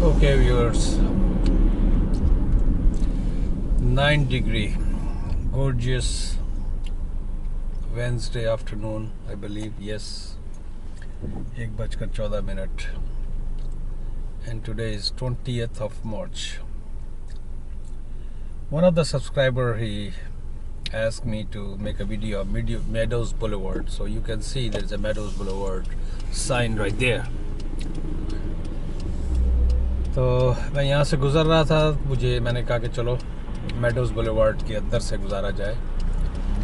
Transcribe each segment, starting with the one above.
Okay, viewers, 9 degree, gorgeous Wednesday afternoon, I believe. Yes, 1:14 and today is 20th of March. One of the subscriber, he asked me to make a video of Meadows Boulevard, so you can see there's a Meadows Boulevard sign right there. तो मैं यहाँ से गुज़र रहा था, मैंने कहा कि चलो मेडोज़ बुलेवार्ड के अंदर से गुजारा जाए।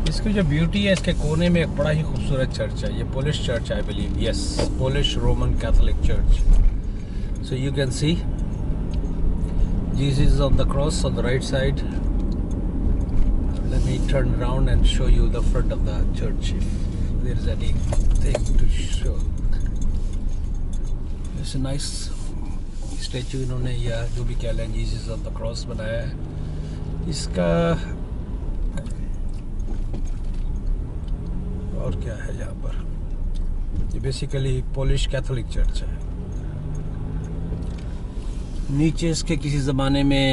इसकी जो ब्यूटी है, इसके कोने में एक बड़ा ही खूबसूरत चर्च है। ये Polish church I believe, yes, Polish Roman Catholic church. So you can see Jesus on the cross on the right side. Let me turn around and show you the front of the church if there is anything to show. It's nice statue इन्होंने, या जो भी कह लें, Jesus on the cross बनाया है। इसका और क्या है यहाँ पर, ये बेसिकली पोलिश कैथोलिक चर्च है। नीचे इसके किसी ज़माने में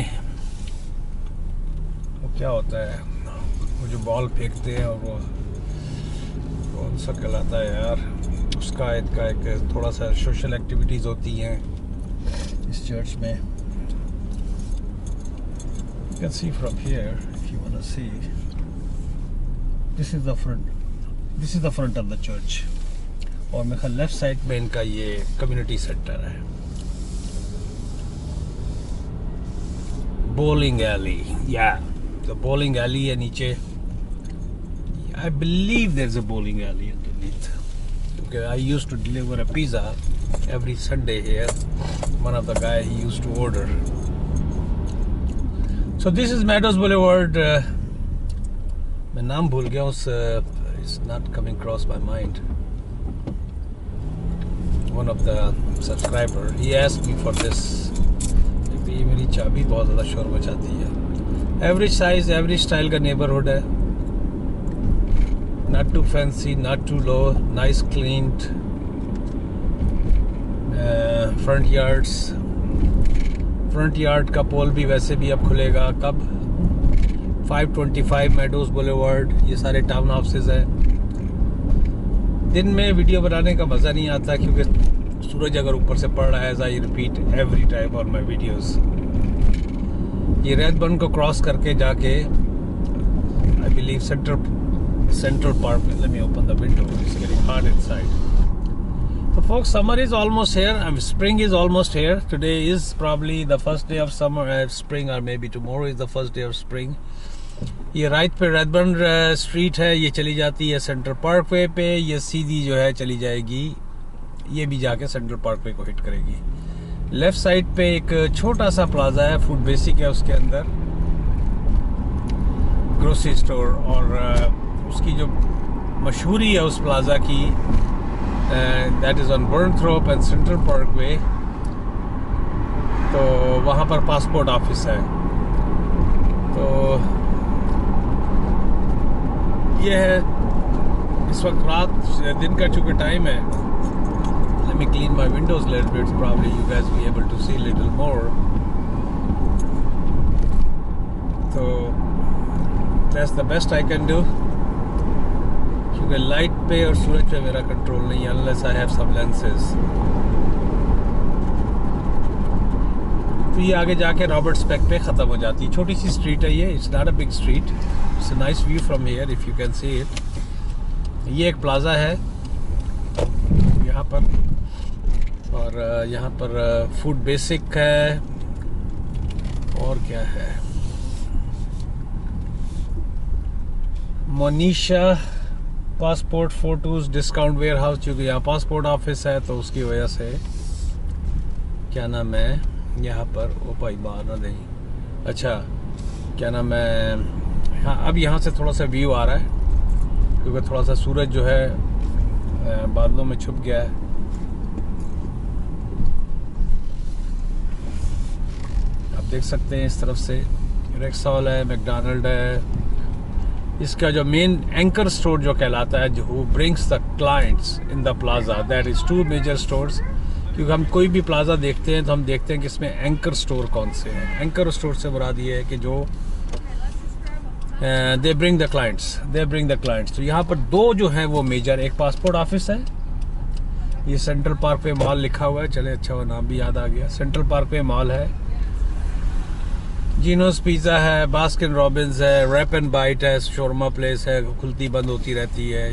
वो क्या होता है, वो जो बॉल फेंकते हैं, और वो कौन सा कहलाता है यार, उसका इनका एक थोड़ा सा सोशल एक्टिविटीज़ होती हैं इस चर्च में। You can see from here if you want to see. This is the front. This is the front of the church. और मेरे ख्याल लेफ्ट साइड में इनका ये कम्युनिटी सेंटर है। Bowling alley, yeah, the bowling alley है नीचे। I believe there's a bowling alley underneath. Okay, I used to deliver a pizza every Sunday here. One of the guy, he used to order. So this is Meadows Boulevard. मैं नाम भूल गया उस, it's not coming across my mind. One of the subscriber, he asked me for this. ये मेरी चाबी बहुत ज़्यादा शोर मचाती है। Average size, average style का neighborhood है। Not too fancy, not too low, nice cleaned. Front yard का पोल भी वैसे भी अब खुलेगा कब, 525 मेडोज़ बुलेवार्ड। ये सारे टाउन हाउसेस हैं। दिन में वीडियो बनाने का मज़ा नहीं आता क्योंकि सूरज अगर ऊपर से पड़ रहा है, as I repeat every time on my videos. ये रेडबर्न को क्रॉस करके जाके आई बिलीव सेंट्रल पार्क में, let me open the window, it's getting hot inside. So folks, summer is almost here. Spring is almost here. Today is probably the first day of summer, spring, or maybe tomorrow is the first day of spring. ये right पे रेडबर्न street है, ये चली जाती है central Parkway पे। ये सीधी जो है चली जाएगी, ये भी जाके सेंट्रल पार्कवे को हिट करेगी। लेफ्ट साइड पे एक छोटा सा प्लाजा है, फूड बेसिक है, उसके अंदर ग्रोसरी स्टोर, और उसकी जो मशहूरी है उस प्लाजा की, that is on Burnthorpe and Central Parkway, तो वहाँ पर पासपोर्ट ऑफिस है। तो ये है इस वक्त रात, दिन का चूँकि टाइम है। Let me clean my windows a little bit, probably you guys will be able to see a little more. तो that's the best I can do, क्योंकि लाइट पे और सूरज पे मेरा कंट्रोल नहीं है, unless I have some lenses। तो ये आगे जाके रॉबर्ट्स पेक पे ख़त्म हो जाती है। छोटी सी स्ट्रीट है ये, it's not a big street, it's a nice view from here if you can see it. ये एक प्लाजा है यहाँ पर, और यहाँ पर फूड बेसिक है, और क्या है, Monisha passport photos discount warehouse हाउस, क्योंकि यहाँ पासपोर्ट ऑफिस है तो उसकी वजह से क्या नाम है यहाँ पर, ओ भाई बाहर ना दें, अच्छा क्या नाम है। हाँ, अब यहाँ से थोड़ा सा व्यू आ रहा है क्योंकि थोड़ा सा सूरज जो है बादलों में छुप गया है। आप देख सकते हैं इस तरफ से रेक्सॉल है, मैकडॉनल्ड है। इसका जो मेन एंकर स्टोर जो कहलाता है, जो brings the clients in the plaza, that is 2 major stores. क्योंकि हम कोई भी प्लाजा देखते हैं तो हम देखते हैं कि इसमें एंकर स्टोर कौन से हैं। एंकर स्टोर से मुराद ये है कि जो दे ब्रिंग द क्लाइंट्स। तो यहाँ पर दो जो है वो मेजर, एक पासपोर्ट ऑफिस है, ये सेंट्रल पार्क पे मॉल लिखा हुआ है, चले अच्छा वो नाम भी याद आ गया, सेंट्रल पार्क पे मॉल है। जीनोस पिज़्ज़ा है, बास्किन रॉबिन्स है, रैप एंड बाइट है, शोरमा प्लेस है, खुलती बंद होती रहती है।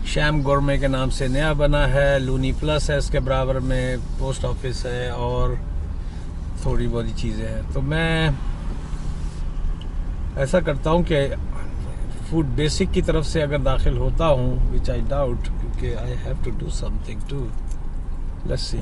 शैम गोरमे के नाम से नया बना है, लूनी प्लस है, इसके बराबर में पोस्ट ऑफिस है और थोड़ी बहुत चीज़ें हैं। तो मैं ऐसा करता हूँ कि फूड बेसिक की तरफ से अगर दाखिल होता हूँ, विच आई डाउट, क्योंकि I have to do something to, let's see.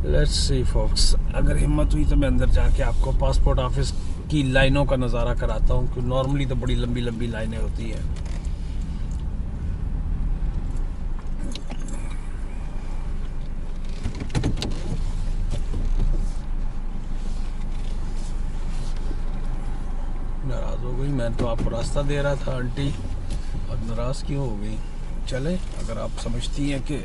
Let's see folks, अगर हिम्मत हुई तो मैं अंदर जाके आपको पासपोर्ट ऑफिस की लाइनों का नज़ारा कराता हूँ, क्योंकि नॉर्मली तो बड़ी लंबी लंबी लाइनें होती हैं। नाराज़ हो गई, मैं तो आपको रास्ता दे रहा था आंटी, और नाराज़ क्यों हो गई? चले, अगर आप समझती हैं कि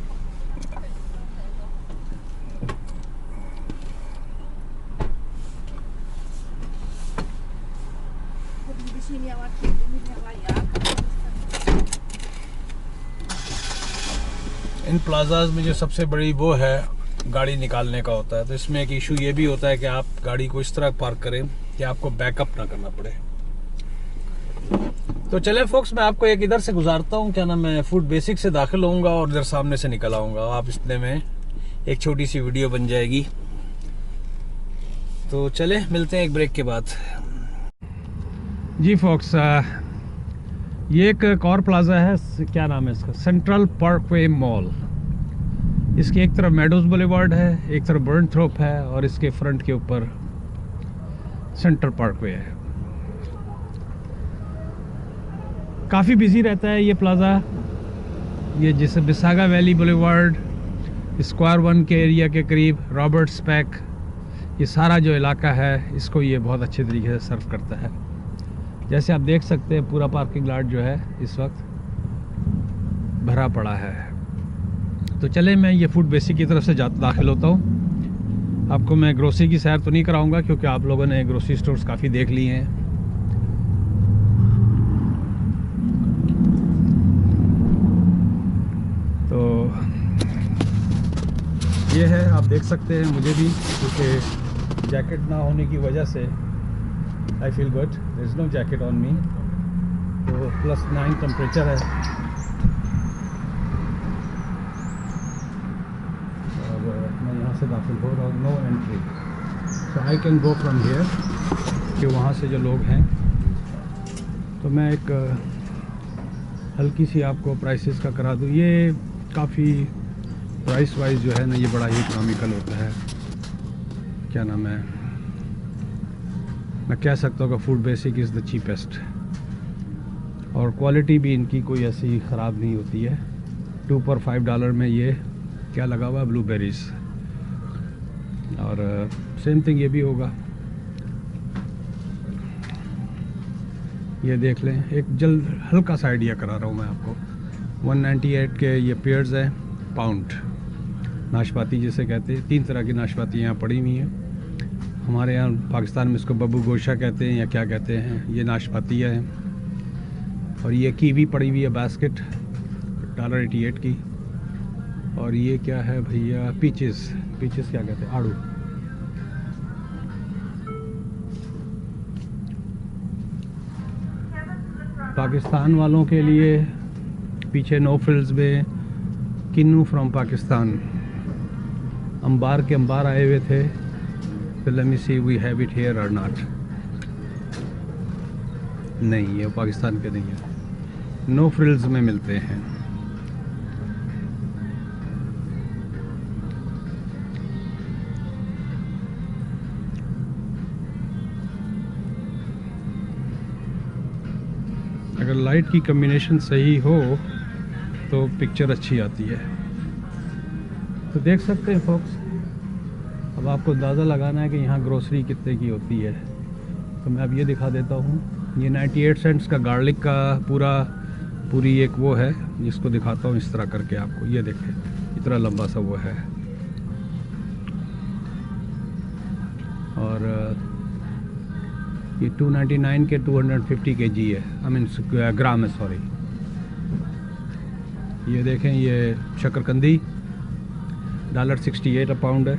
इन प्लाजाज में जो सबसे बड़ी वो है गाड़ी निकालने का होता है, तो इसमें एक इशू ये भी होता है कि आप गाड़ी को इस तरह पार्क करें कि आपको बैकअप ना करना पड़े। तो चले फोक्स, मैं आपको एक इधर से गुजारता हूँ, क्या नाम है, फूड बेसिक से दाखिल होऊंगा और इधर सामने से निकल आऊँगा। आप इतने में एक छोटी सी वीडियो बन जाएगी। तो चले, मिलते हैं एक ब्रेक के बाद। जी फोक्स, ये एक और प्लाजा है, क्या नाम है इसका, सेंट्रल पार्कवे मॉल। इसकी एक तरफ मेडोज बुलेवार्ड है, एक तरफ बर्नथ्रोप है, और इसके फ्रंट के ऊपर सेंट्रल पार्कवे है। काफ़ी बिजी रहता है ये प्लाज़ा। ये जैसे बिसागा वैली बुलेवार्ड, स्क्वायर 1 के एरिया के करीब, रॉबर्ट्स पैक, ये सारा जो इलाका है इसको ये बहुत अच्छे तरीके से सर्व करता है। जैसे आप देख सकते हैं पूरा पार्किंग लॉट जो है इस वक्त भरा पड़ा है। तो चले, मैं ये फूड बेसिक की तरफ से दाखिल होता हूँ। आपको मैं ग्रोसरी की सैर तो नहीं कराऊंगा, क्योंकि आप लोगों ने ग्रोसरी स्टोर्स काफ़ी देख लिए हैं। तो ये है, आप देख सकते हैं मुझे भी, क्योंकि जैकेट ना होने की वजह से I feel good, there is no jacket on me. तो +9 टेम्परेचर है, और मैं यहाँ से दाखिल हो रहा हूँ, no entry. So I can go from here, कि वहाँ से जो लोग हैं। तो मैं एक हल्की सी आपको प्राइसेस का करा दूँ। ये काफ़ी प्राइस वाइज जो है ना, ये बड़ा ही इकोनॉमिकल होता है। क्या नाम है, मैं कह सकता हूँ कि food basic is the cheapest, और क्वालिटी भी इनकी कोई ऐसी ख़राब नहीं होती है। 2 पर $5 में ये क्या लगा हुआ है, ब्लूबेरीज़, और सेम थिंग ये भी होगा। ये देख लें, एक जल्द हल्का सा आइडिया करा रहा हूँ मैं आपको। 198 के ये पेयर्स हैं, पाउंड नाशपाती जिसे कहते हैं। 3 तरह की नाशपाती यहाँ पड़ी हुई हैं। हमारे यहाँ पाकिस्तान में इसको बब्बू गोशा कहते हैं या क्या कहते हैं। ये नाशपाती है, और ये कीवी पड़ी हुई है बास्केट, $1.88 की। और ये क्या है भैया, पीचेस क्या कहते हैं, आड़ू। पाकिस्तान वालों के लिए पीछे नो फ्रिल्स में किन्नू फ्रॉम पाकिस्तान, अंबार के अंबार आए हुए थे। तो let me see we have it here और नॉट। नहीं, ये पाकिस्तान के नहीं है, नो फ्रिल्स में मिलते हैं। अगर लाइट की कम्बिनेशन सही हो तो पिक्चर अच्छी आती है। तो देख सकते हैं फोक्स, अब आपको अंदाज़ा लगाना है कि यहाँ ग्रोसरी कितने की होती है। तो मैं अब ये दिखा देता हूँ। ये 98 सेंट्स का गार्लिक का पूरी एक वो है, जिसको दिखाता हूँ इस तरह करके आपको। ये देखें, इतना लंबा सा वो है। और ये 299 के 250 kg है, आई मीन ग्राम है, सॉरी। ये देखें, ये शकरकंदी $68 अ पाउंड है।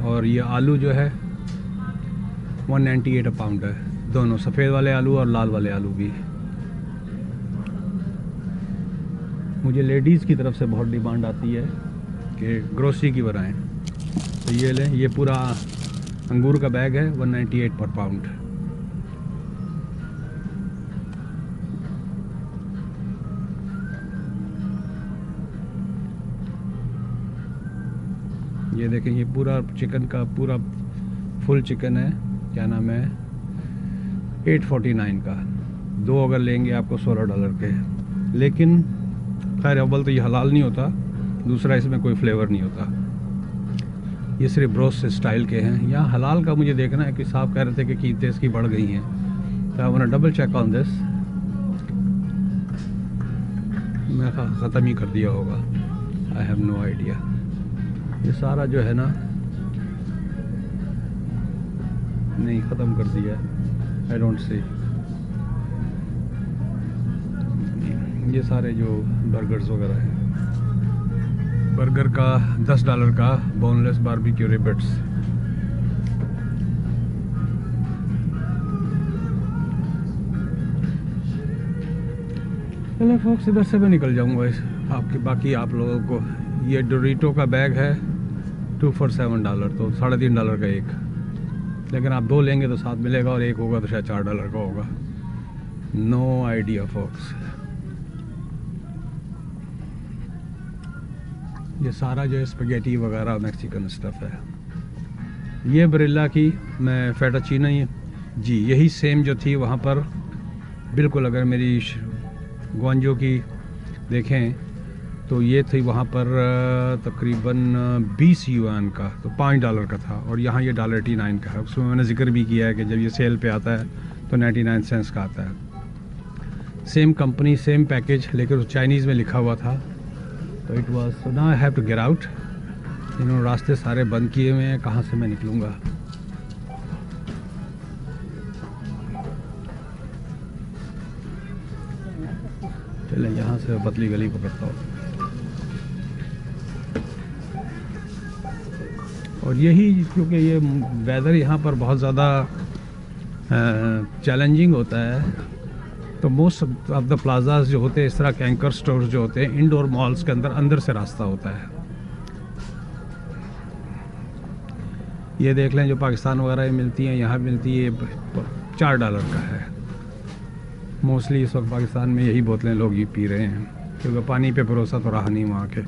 और ये आलू जो है 198 अ पाउंड है, दोनों, सफ़ेद वाले आलू और लाल वाले आलू भी। मुझे लेडीज़ की तरफ से बहुत डिमांड आती है कि ग्रोसरी की बनाएं, तो ये लें। ये पूरा अंगूर का बैग है, 198 पर पाउंड। ये देखें, ये पूरा चिकन का पूरा फुल चिकन है, क्या नाम है, 849 का। 2 अगर लेंगे आपको $16 के। लेकिन खैर, अव्वल तो ये हलाल नहीं होता, दूसरा इसमें कोई फ्लेवर नहीं होता। ये सिर्फ ब्रोस्ट स्टाइल के हैं। यहाँ हलाल का मुझे देखना है कि साहब कह रहे थे कि कीमतें इसकी बढ़ गई हैं, तो I want to double check on this. मैं ख़त्म ही कर दिया होगा, आई हैव नो आइडिया। ये सारा जो है ना, नहीं, ख़त्म कर दिया, आई डोंट सी। ये सारे जो बर्गर्स वगैरह हैं, बर्गर का $10 का बोनलेस बारबेक्यू रिबट्स। चलो फोक्स, इधर से मैं निकल जाऊंगा आपके। बाकी आप लोगों को ये डोरिटो का बैग है 2 for $7, तो $3.5 का एक। लेकिन आप 2 लेंगे तो 7 मिलेगा, और एक होगा तो शायद $4 का होगा। No idea folks. ये सारा जो है स्पेगेटी वगैरह मैक्सिकन स्टफ़ है। ये बरेला की मैं फेटाचीनो जी, यही सेम जो थी वहाँ पर बिल्कुल। अगर मेरी ग्वांजो की देखें तो ये थी वहाँ पर तकरीबन 20 युआन का, तो $5 का था। और यहाँ ये $89 का है। उसमें मैंने जिक्र भी किया है कि जब ये सेल पे आता है तो 99 सेंट्स का आता है। सेम कंपनी, सेम पैकेज, लेकिन वो चाइनीज़ में लिखा हुआ था। तो it was, so now I have to get out. इन्होंने रास्ते सारे बंद किए हुए हैं, कहाँ से मैं निकलूँगा। चले यहाँ से पतली गली पकड़ता हूँ। और यही, क्योंकि ये वेदर यहाँ पर बहुत ज़्यादा चैलेंजिंग होता है, तो मोस्ट ऑफ द प्लाजाज जो होते हैं, इस तरह के एंकर स्टोर्स जो होते हैं, इंडोर मॉल्स के अंदर से रास्ता होता है। ये देख लें, जो पाकिस्तान वगैरह में मिलती हैं, यहाँ मिलती है $4 का है। मोस्टली इस वक्त पाकिस्तान में यही बोतलें लोग ही पी रहे हैं, क्योंकि पानी पे भरोसा तो रहा नहीं वहाँ के।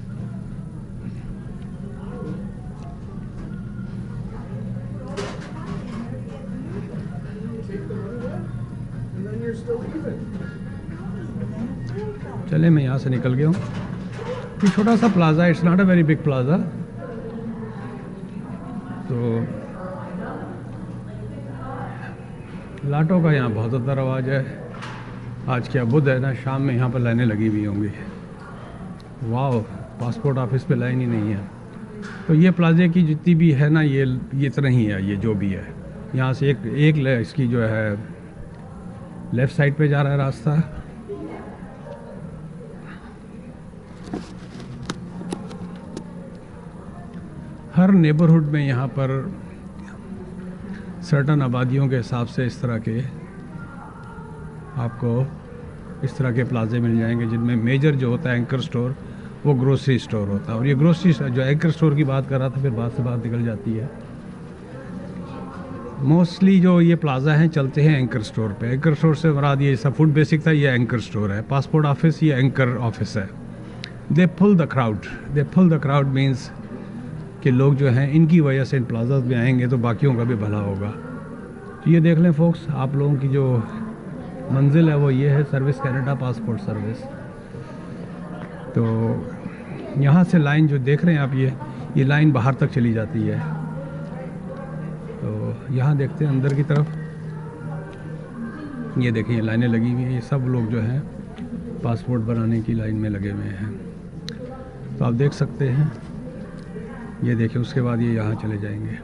चले, मैं यहाँ से निकल गया हूँ। ये छोटा सा plaza, it's not a very big plaza. तो लाटों का यहाँ बहुत ज़्यादा रवाज है। आज क्या बुध है ना, शाम में यहाँ पर लाइनें लगी हुई होंगी। वाह, पासपोर्ट ऑफिस पे लाइन ही नहीं है। तो ये प्लाजे की जितनी भी है ना, ये इतना ही है, ये जो भी है। यहाँ से एक इसकी जो है लेफ़्ट साइड पे जा रहा है रास्ता। हर नेबरहुड में यहाँ पर सर्टन आबादियों के हिसाब से इस तरह के आपको इस तरह के प्लाजे मिल जाएंगे, जिनमें मेजर जो होता है एंकर स्टोर, वो ग्रोसरी स्टोर होता है। और ये ग्रोसरी जो एंकर स्टोर की बात कर रहा था, फिर बात से बात निकल जाती है। मोस्टली जो ये प्लाजा हैं चलते हैं एंकर स्टोर पे। एंकर स्टोर से मुराद ये सब फूड बेसिक था, ये एंकर स्टोर है। पासपोर्ट ऑफिस ये एंकर ऑफिस है। दे पुल द क्राउड मीन्स कि लोग जो हैं इनकी वजह से इन प्लाजा में आएंगे, तो बाकियों का भी भला होगा। तो ये देख लें फोक्स, आप लोगों की जो मंजिल है वो ये है, सर्विस कैनेडा पासपोर्ट सर्विस। तो यहाँ से लाइन जो देख रहे हैं आप, ये लाइन बाहर तक चली जाती है। तो यहाँ देखते हैं अंदर की तरफ। ये देखिए लाइनें लगी हुई हैं, ये सब लोग जो हैं पासपोर्ट बनाने की लाइन में लगे हुए हैं। तो आप देख सकते हैं, ये देखिए उसके बाद ये यहाँ चले जाएंगे।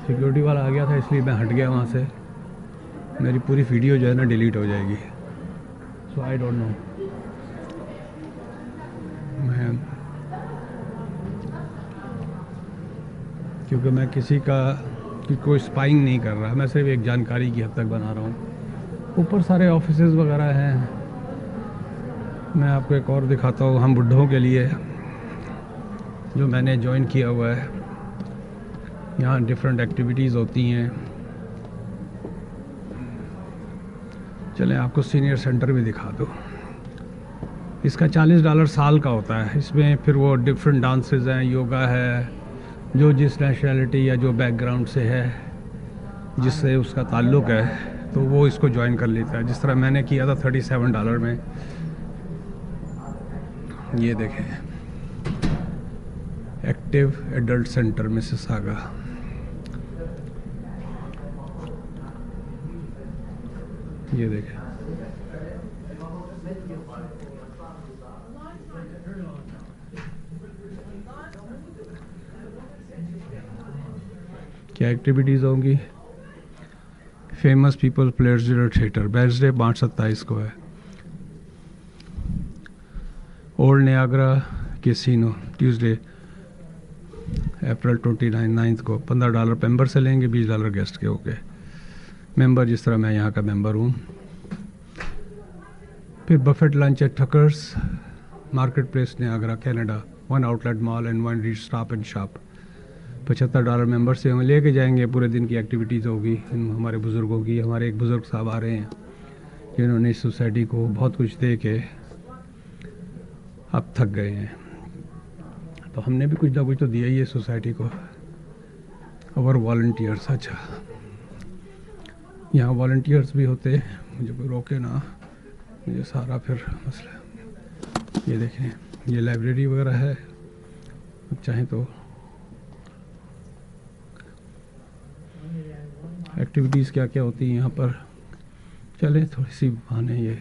सिक्योरिटी वाला आ गया था इसलिए मैं हट गया वहाँ से, मेरी पूरी वीडियो जो है ना डिलीट हो जाएगी। सो आई डोंट नो, मैं क्योंकि मैं किसी का कोई स्पाइंग नहीं कर रहा, मैं सिर्फ एक जानकारी की हद तक बना रहा हूँ। ऊपर सारे ऑफिसेज वगैरह हैं। मैं आपको एक और दिखाता हूँ, हम बुढ़ों के लिए जो मैंने ज्वाइन किया हुआ है। यहाँ डिफरेंट एक्टिविटीज़ होती हैं। चलें आपको सीनियर सेंटर भी दिखा दो। इसका $40 साल का होता है। इसमें फिर वो डिफरेंट डांसेस हैं, योगा है, जो जिस नेशनैलिटी या जो बैकग्राउंड से है, जिससे उसका ताल्लुक़ है, तो वो इसको ज्वाइन कर लेता है। जिस तरह मैंने किया था $37 में। ये देखें, एक्टिव एडल्ट सेंटर मिसिसागा। ये देखें, क्या एक्टिविटीज़ होंगी। Famous people players zero theatre, Wednesday 5/27 को है। ओल्ड नियाग्रा कैसीनो ट्यूसडे अप्रैल 29 को। $15 मेंबर से लेंगे, $20 गेस्ट के होके। मेंबर जिस तरह मैं यहाँ का मेंबर हूँ। फिर buffet lunch at Thackers market place Niagara Canada, 1 outlet mall and 1 read stop and shop. $75 member से हम लेके जाएंगे। पूरे दिन की एक्टिविटीज़ होगी हमारे बुज़ुर्गों की। हमारे एक बुज़ुर्ग साहब आ रहे हैं जिन्होंने इस सोसाइटी को बहुत कुछ दे के अब थक गए हैं, तो हमने भी कुछ ना कुछ तो दिया ही है सोसाइटी को। और वॉलंटियर्स, अच्छा यहाँ वॉलंटियर्स भी होते हैं, मुझे कोई रोके ना, मुझे सारा फिर मसला। ये देखें, ये लाइब्रेरी वगैरह है। अब चाहें तो एक्टिविटीज़ क्या क्या होती हैं यहाँ पर, चले थोड़ी सी बहाने ये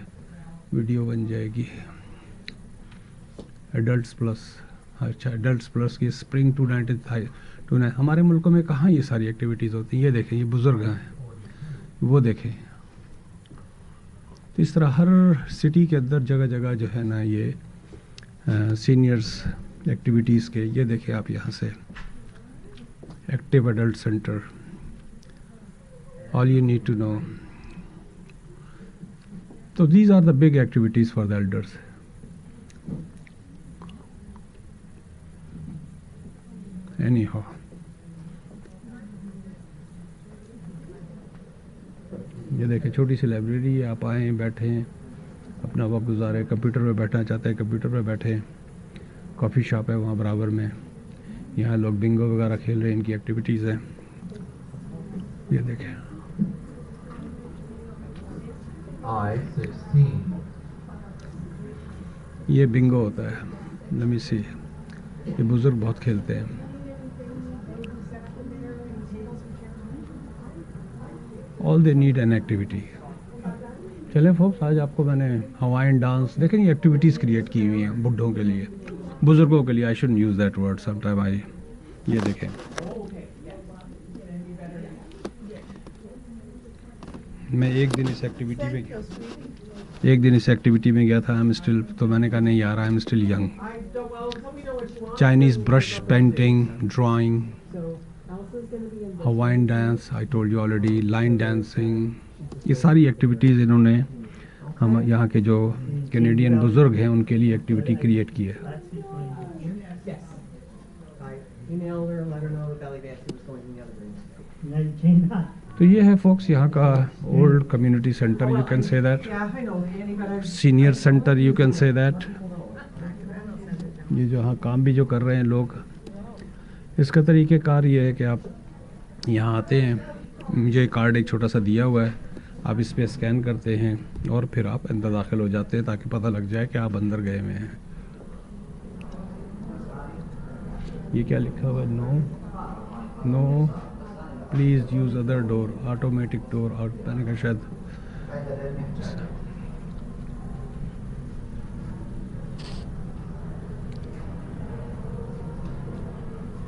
वीडियो बन जाएगी। एडल्ट्स प्लस, अच्छा एडल्ट्स प्लस की स्प्रिंग 292 हमारे मुल्कों में कहाँ ये सारी एक्टिविटीज़ होती हैं। ये देखें, ये बुज़ुर्ग हैं, वो देखें। तो इस तरह हर सिटी के अंदर जगह जगह जो है ना ये सीनियर्स एक्टिविटीज़ के। ये देखें आप यहाँ से, active adult centre, all you need to know. So these are the big activities for the elders. Anyhow, ये देखें छोटी सी लाइब्रेरी है। आप आए बैठे अपना वक्त गुजारे। कंप्यूटर पे बैठना चाहते हैं कंप्यूटर पे बैठे। कॉफ़ी शॉप है वहाँ बराबर में। यहाँ लोग बिंगो वगैरह खेल रहे हैं, इनकी एक्टिविटीज़ हैं। ये देखें, I-16 ये बिंगो होता है। नमी सी, ये बुज़ुर्ग बहुत खेलते हैं। All they need an activity. चले फोक्स, आज आपको मैंने हवाइन डांस देखें, ये एक्टिविटीज़ क्रिएट की हुई हैं बुढ़ों के लिए, बुज़ुर्गों के लिए। I shouldn't use that word sometime. I ये देखें, मैं एक दिन इस एक्टिविटी में गया था। आई एम स्टिल, तो मैंने कहा नहीं यार, I am still young. Chinese brush painting, drawing, Hawaiian dance, I told you already, line dancing, ये सारी एक्टिविटीज़ इन्होंने हम यहाँ के जो कैनेडियन बुज़ुर्ग हैं उनके लिए एक्टिविटी क्रिएट की है। तो ये है फोक्स यहाँ का old community centre, you can say that, senior centre you can say that. ये जो यहाँ काम भी जो कर रहे हैं लोग, इसका तरीक़ेकार ये है कि आप यहाँ आते हैं, मुझे कार्ड एक छोटा सा दिया हुआ है, आप इस पर स्कैन करते हैं और फिर आप अंदर दाखिल हो जाते हैं ताकि पता लग जाए कि आप अंदर गए हुए हैं। ये क्या लिखा हुआ है, no no please use other door, automatic door. और मैंने कहा शायद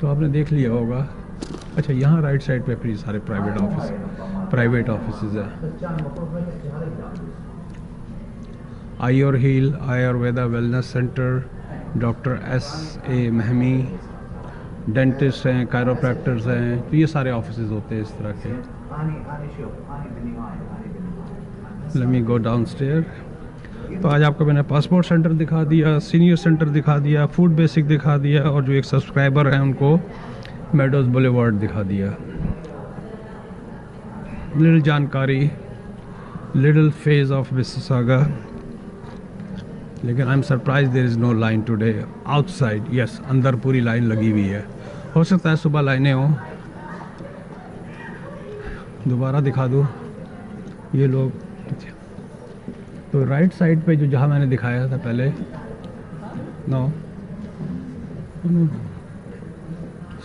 तो आपने देख लिया होगा। अच्छा, यहाँ राइट साइड पे फिर सारे प्राइवेट ऑफिस हैं। Ayurheal Ayurveda wellness centre, doctor S.A. Mahmi, dentist हैं, कायरोप्रैक्टर्स हैं। तो ये सारे ऑफिसेज होते हैं इस तरह के। लेट मी गो डाउनस्टेयर। तो आज आपको मैंने पासपोर्ट सेंटर दिखा दिया, सीनियर सेंटर दिखा दिया, फूड बेसिक दिखा दिया, और जो एक सब्सक्राइबर हैं उनको मेडोज बुलेवार्ड दिखा दिया। लिटिल जानकारी, लिटिल फेज ऑफ मिसिसागा। लेकिन I am surprise there is no line today outside. Yes, अंदर पूरी लाइन लगी हुई है। हो सकता है सुबह लाइनें हों। दोबारा दिखा दूँ ये लोग। तो राइट साइड पे जो जहाँ मैंने दिखाया था पहले, नो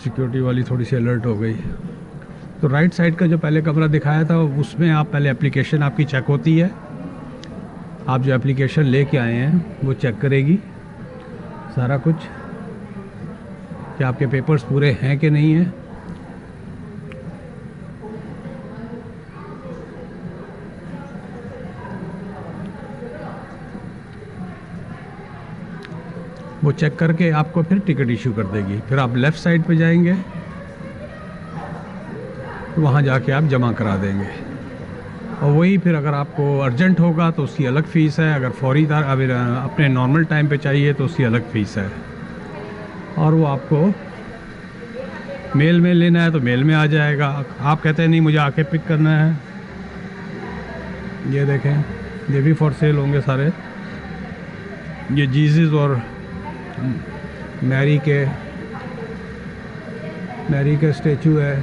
सिक्योरिटी वाली थोड़ी सी अलर्ट हो गई। तो राइट साइड का जो पहले कमरा दिखाया था उसमें आप पहले एप्लीकेशन आपकी चेक होती है। आप जो एप्लीकेशन लेके आए हैं वो चेक करेगी सारा कुछ कि आपके पेपर्स पूरे हैं कि नहीं हैं। वो चेक करके आपको फिर टिकट इशू कर देगी। फिर आप लेफ़्ट साइड पे जाएंगे, वहाँ जाके आप जमा करा देंगे। और वही फिर अगर आपको अर्जेंट होगा तो उसकी अलग फ़ीस है, अगर फौरी अगर अपने नॉर्मल टाइम पे चाहिए तो उसकी अलग फ़ीस है। और वो आपको मेल में लेना है तो मेल में आ जाएगा। आप कहते हैं नहीं मुझे आके पिक करना है, ये देखें, ये भी फॉर सेल होंगे सारे। ये जीसस और मैरी के स्टैचू है।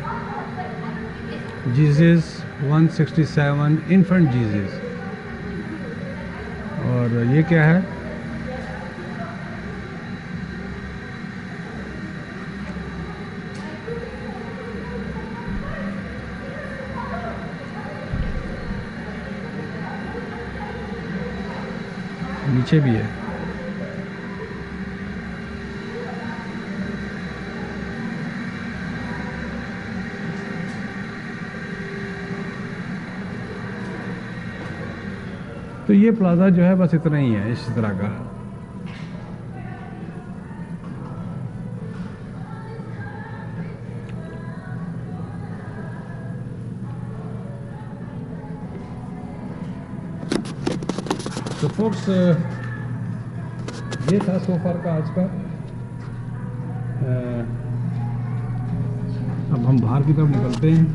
Jesus 167 infant Jesus. और ये क्या है? नीचे भी है। तो ये प्लाज़ा जो है बस इतना ही है इस तरह का। तो फोर्स ये था सोफार का आज का। अब हम बाहर की तरफ निकलते हैं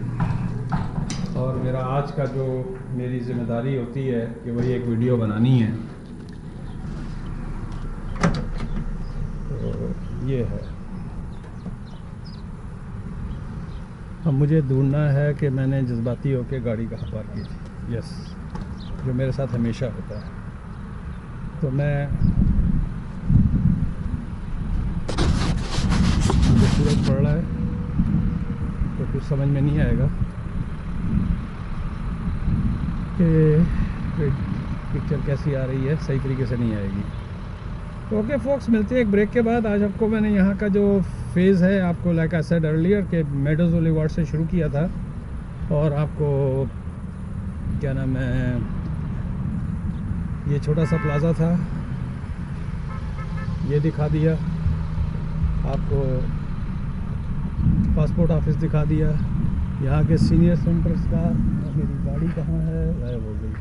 और मेरा आज का जो मेरी ज़िम्मेदारी होती है कि वही एक वीडियो बनानी है। तो ये है, अब मुझे ढूंढना है कि मैंने जज्बाती होकर गाड़ी कहाँ पार्क की थी। यस, जो मेरे साथ हमेशा होता है। तो मैं सूरज पड़ रहा है तो कुछ समझ में नहीं आएगा कि पिक्चर कैसी आ रही है, सही तरीके से नहीं आएगी। तो ओके फोक्स, मिलते हैं एक ब्रेक के बाद। आज आपको मैंने यहाँ का जो फेज़ है आपको लाइक आई सेड अर्लियर के मेडोज बुलेवार्ड से शुरू किया था और आपको क्या नाम है, ये छोटा सा प्लाज़ा था ये दिखा दिया आपको, पासपोर्ट ऑफिस दिखा दिया, यहाँ के सीनियर सेंटर्स का। मेरी गाड़ी कहाँ है? गायब हो गई।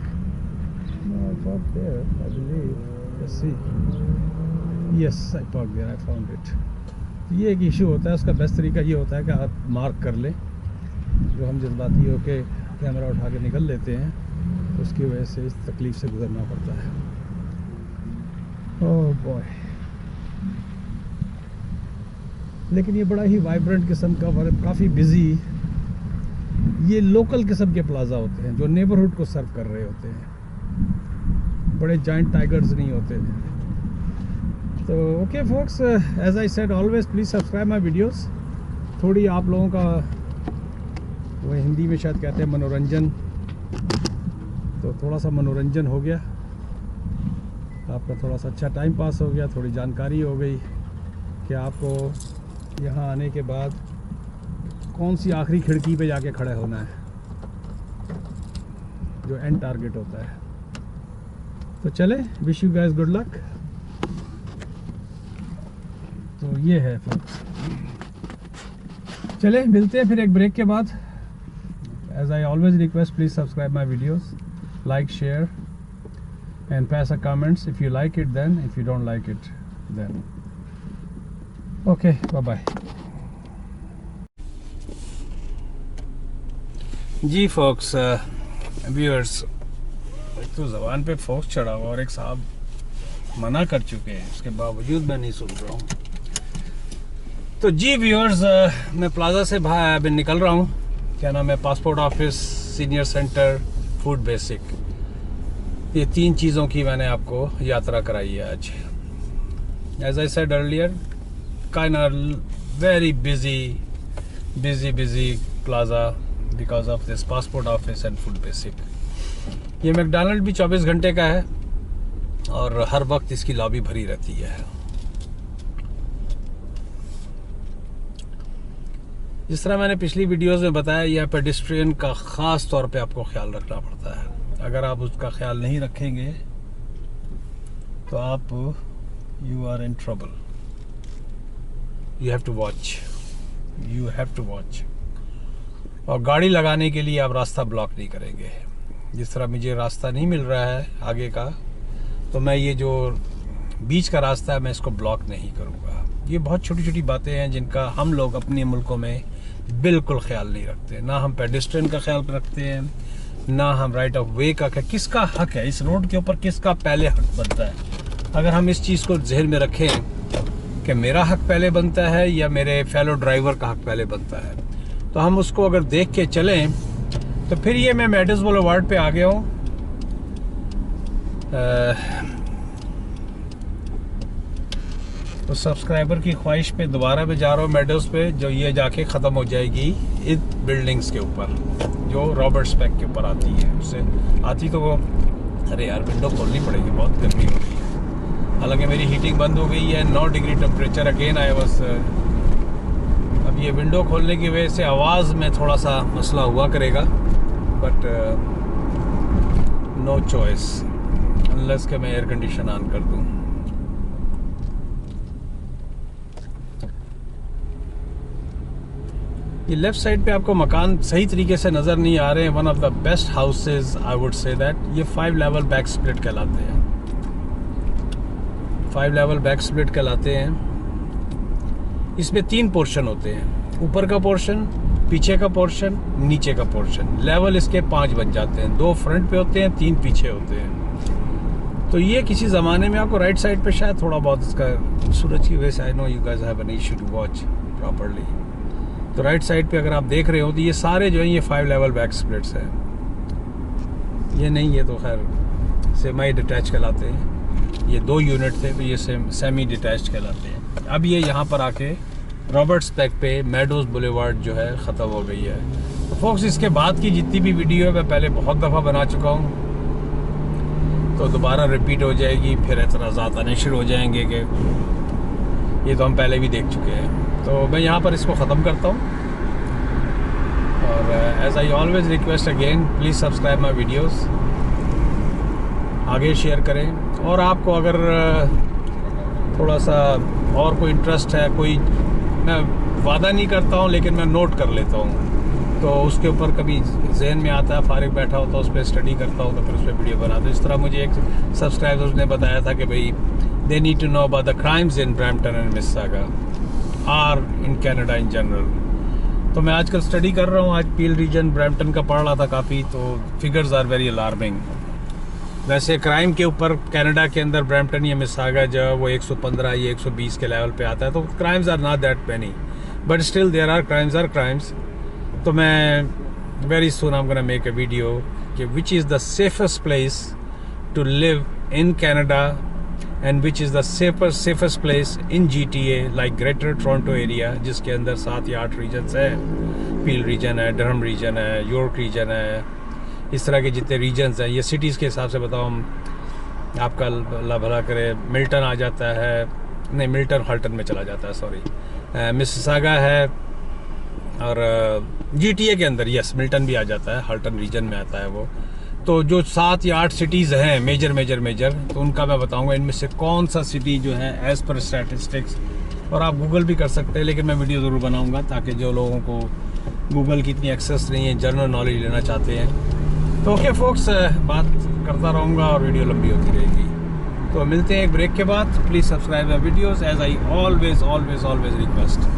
Yes, I park there, I found it. ये एक इशू होता है, उसका बेस्ट तरीका ये होता है कि आप मार्क कर लें। जो हम जज्बाती होके कैमरा उठा के निकल लेते हैं उसकी वजह से इस तकलीफ़ से गुजरना पड़ता है। ओह बॉय, लेकिन ये बड़ा ही वाइब्रेंट किस्म का और काफ़ी बिजी, ये लोकल किस्म के प्लाज़ा होते हैं जो नेबरहुड को सर्व कर रहे होते हैं, बड़े जाइंट टाइगर्स नहीं होते। तो okay folks, as I said always please subscribe my videos थोड़ी आप लोगों का वो हिंदी में शायद कहते हैं मनोरंजन, तो थोड़ा सा मनोरंजन हो गया, आपका थोड़ा सा अच्छा टाइम पास हो गया, थोड़ी जानकारी हो गई कि आपको यहाँ आने के बाद कौन सी आखिरी खिड़की पे जाके खड़े होना है जो एंड टारगेट होता है। तो चले, wish you guys good luck. तो ये है फिर, चले मिलते हैं फिर एक ब्रेक के बाद। As I always request, please subscribe my videos, like, share and pass a comments if you like it, then if you don't like it, then okay, bye bye ji folks, viewers, एक तो ज़बान पे focus चढ़ा हुआ और एक साहब मना कर चुके हैं, उसके बावजूद मैं नहीं सुन रहा हूँ। तो जी व्यूअर्स, मैं प्लाजा से बाहर निकल रहा हूँ, क्या नाम है, passport office, senior centre, food basic, ये 3 चीज़ों की मैंने आपको यात्रा कराई है आज। As I said earlier, kind very busy plaza because of this passport office and food basic. ये मैकडॉनल्ड भी 24 घंटे का है और हर वक्त इसकी लॉबी भरी रहती है। जिस तरह मैंने पिछली वीडियोस में बताया, यह पेडिस्ट्रियन का ख़ास तौर पे आपको ख्याल रखना पड़ता है। अगर आप उसका ख्याल नहीं रखेंगे तो आप you are in trouble. You have to watch. और गाड़ी लगाने के लिए आप रास्ता ब्लॉक नहीं करेंगे। जिस तरह मुझे रास्ता नहीं मिल रहा है आगे का, तो मैं ये जो बीच का रास्ता है मैं इसको ब्लॉक नहीं करूँगा। ये बहुत छोटी छोटी बातें हैं जिनका हम लोग अपने मुल्कों में बिल्कुल ख्याल नहीं रखते। ना हम पेडिस्ट्रियन का ख्याल रखते हैं, ना हम राइट ऑफ वे का, किसका हक है इस रोड के ऊपर, किसका पहले हक बनता है। अगर हम इस चीज़ को ज़हन में रखें कि मेरा हक पहले बनता है या मेरे फेलो ड्राइवर का हक पहले बनता है, तो हम उसको अगर देख के चलें, तो फिर ये मैं मेडोज बुलेवार्ड पे आ गया हूँ। तो सब्सक्राइबर की ख्वाहिश पे दोबारा मैं जा रहा हूँ मेडोज पे, जो ये जाके ख़त्म हो जाएगी इन बिल्डिंग्स के ऊपर जो रॉबर्ट्स पैक के ऊपर आती है। उससे आती तो वो, अरे यार विंडो खोलनी पड़ेगी, बहुत गर्मी हो रही है। हालांकि मेरी हीटिंग बंद हो गई है, 9 डिग्री टेम्परेचर अगेन आया बस। अब ये विंडो खोलने की वजह से आवाज़ में थोड़ा सा मसला हुआ करेगा, बट नो चॉइस अनलेस के मैं एयर कंडीशन ऑन कर दूँ। ये लेफ्ट साइड पे आपको मकान सही तरीके से नज़र नहीं आ रहे हैं। One of the best houses I would say that. ये 5 लेवल बैक स्प्लिट कहलाते हैं। 5 लेवल बैक स्प्लिट कहलाते हैं। इसमें 3 पोर्शन होते हैं, ऊपर का पोर्शन, पीछे का पोर्शन, नीचे का पोर्शन। लेवल इसके 5 बन जाते हैं, 2 फ्रंट पे होते हैं, 3 पीछे होते हैं। तो ये किसी ज़माने में आपको राइट साइड पे शायद थोड़ा बहुत इसका सूरज की वजह से, I know you guys have an issue to watch properly. तो राइट साइड पे अगर आप देख रहे हो तो ये सारे जो हैं ये 5 लेवल बैक स्प्लिट्स हैं। ये नहीं, ये तो खैर सेमी डिटैच कहलाते हैं। ये 2 यूनिट थे तो ये सेमी डिटैच कहलाते हैं। अब ये यहाँ पर आके रॉबर्ट्स पैक पे मेडोज बुलेवार्ड जो है ख़त्म हो गई है। तो फोक्स, इसके बाद की जितनी भी वीडियो है मैं पहले बहुत दफ़ा बना चुका हूँ, तो दोबारा रिपीट हो जाएगी, फिर एतराज़ात आने शुरू हो जाएंगे कि ये तो हम पहले भी देख चुके हैं। तो मैं यहाँ पर इसको ख़त्म करता हूँ। और as I always request again, please subscribe my videos, आगे शेयर करें। और आपको अगर थोड़ा सा और कोई इंटरेस्ट है, कोई, मैं वादा नहीं करता हूँ लेकिन मैं नोट कर लेता हूँ, तो उसके ऊपर कभी जहन में आता है, फारिग बैठा होता है, उस पर स्टडी करता हूँ, तो फिर उस पर वीडियो बनाता हूँ। इस तरह मुझे एक सब्सक्राइबर्स ने बताया था कि भाई they need to know about the crimes in Brampton and Mississauga or in Canada in general. तो मैं आजकल स्टडी कर रहा हूँ, आज पील रीजन ब्रैम्पटन का पढ़ रहा था काफ़ी, तो फिगर्स आर वेरी अलार्मिंग। वैसे क्राइम के ऊपर कनाडा के अंदर ब्रैम्पटन या मिसिसागा जो वो 115 या 120 के लेवल पे आता है, तो crimes are not that many, but still there are crimes. तो मैं very soon I am gonna make a video कि which is the safest place to live in Canada and which is the safest place in GTA like greater Toronto area, जिसके अंदर 7 या 8 regions है। Peel region है, Durham region है, York region है, इस तरह के जितने रीजन्स हैं, ये सिटीज़ के हिसाब से बताओ हम आपका अल्लाह भला करे। मिल्टन आ जाता है, नहीं मिल्टन हाल्टन में चला जाता है, सॉरी। मिसिसागा है, और GTA के अंदर यस मिल्टन भी आ जाता है, हाल्टन रीजन में आता है वो। तो जो 7 या 8 सिटीज़ हैं मेजर, तो उनका मैं बताऊंगा इनमें से कौन सा सिटी जो है एज़ पर स्टैटिस्टिक्स, और आप गूगल भी कर सकते हैं, लेकिन मैं वीडियो ज़रूर बनाऊंगा ताकि जो लोगों को गूगल की इतनी एक्सेस नहीं है, जनरल नॉलेज लेना चाहते हैं। तो ओके फोक्स, बात करता रहूँगा और वीडियो लंबी होती रहेगी। तो मिलते हैं एक ब्रेक के बाद। Please subscribe my videos as I always request.